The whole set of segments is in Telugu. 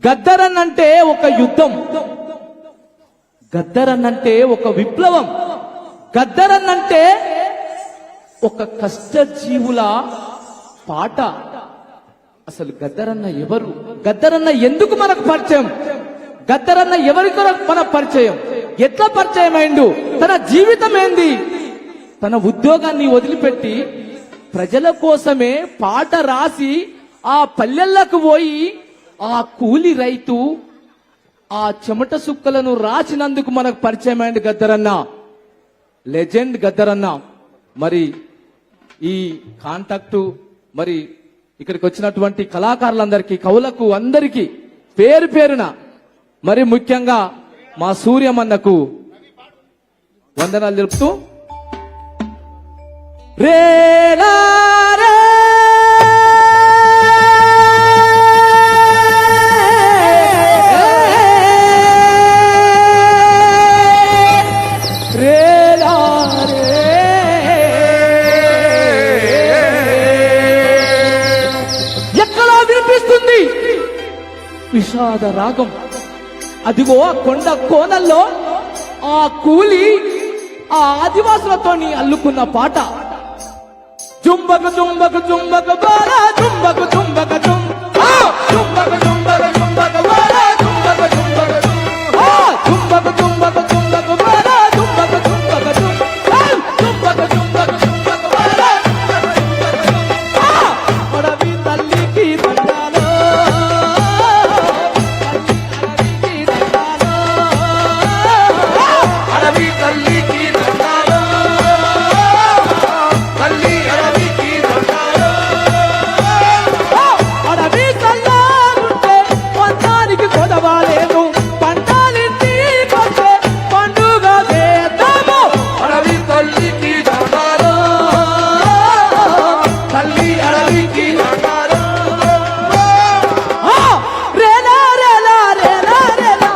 గద్దరన్నంటే ఒక యుద్ధం, గద్దరన్నంటే ఒక విప్లవం, గద్దరన్నంటే ఒక కష్టజీవుల పాట. అసలు గద్దరన్న ఎవరు? గద్దరన్న ఎందుకు మనకు పరిచయం? గద్దరన్న ఎవరి కొరకు మన పరిచయం? ఎట్లా పరిచయం అయిండు? తన జీవితం ఏంది? తన ఉద్యోగాన్ని వదిలిపెట్టి ప్రజల కోసమే పాట రాసి ఆ పల్లెలకు పోయి ఆ కూలి రైతు ఆ చెమట సుక్కలను రాసినందుకు మనకు పరిచయం అయింది గద్దరన్న. లెజెండ్ గద్దరన్న. మరి ఈ కాంటాక్టు మరి ఇక్కడికి వచ్చినటువంటి కళాకారులందరికీ, కవులకు అందరికీ పేరు పేరున, మరి ముఖ్యంగా మా సూర్యమన్నకు వందనాలు తెలుపుతూ రేలా రే విషాద రాగం. అదిగో ఆ కొండ కోనల్లో ఆ కూలి ఆ ఆదివాసులతో అల్లుకున్న పాట. జుంబక జుంబక జుంబక బాలా జుంబక జుంబక జుం జుంబక జుంబక జుంబక బాలా జుంబక జుంబక జుంబక జుంబక జుంబక బాలా జుంబక జుంబక జుం జుంబక జుంబక జుంబక బాలా అడవి తల్లికి దండాలో, అడవి తల్లికి దండాలో, తల్లి అడవికి దండాలో. అడవి తల్లారుంటే పంతానికి కొదవాలేదు, పంటాలింటికొచ్చే పండుగ చేద్దాము. అడవి తల్లికి దండాలో, తల్లి అడవికి దండాలో. రేలా రేలా రేలా రేలా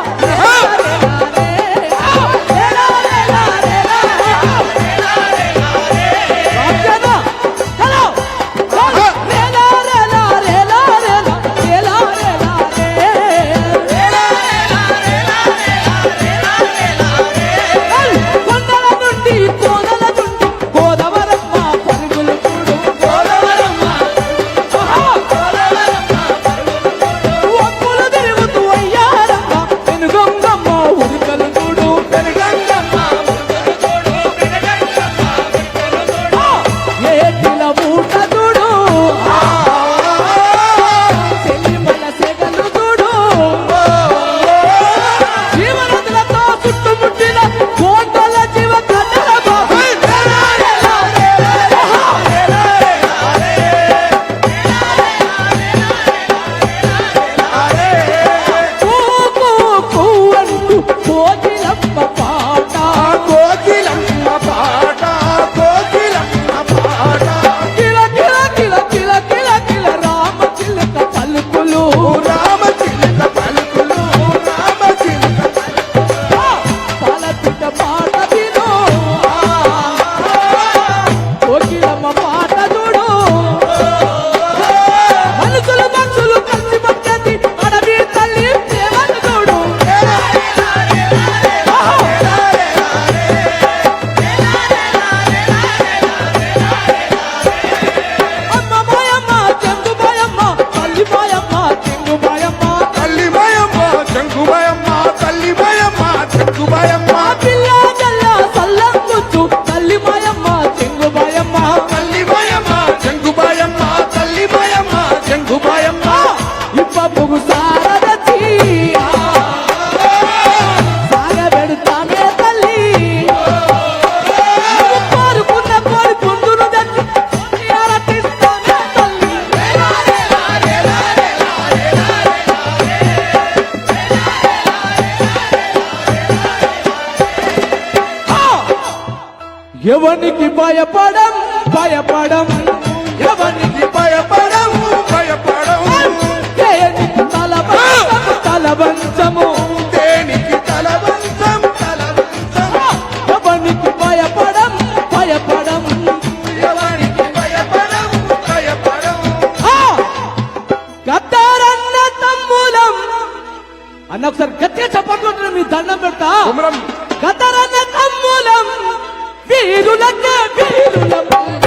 ఎవనికి భయపడం భయపడం, ఎవనికి భయపడం భయపడం, దేనికి తలవంచము, దేనికి తలవంచం తలవంచం. ఎవనికి భయపడం భయపడం, ఎవనికి భయపడం భయపడం. అన్న ఒకసారి గట్టిగా చప్పట్లు మీ దండం పెడతా కుమరం కతరన్న తమ్ములం వీరులకే వీరులం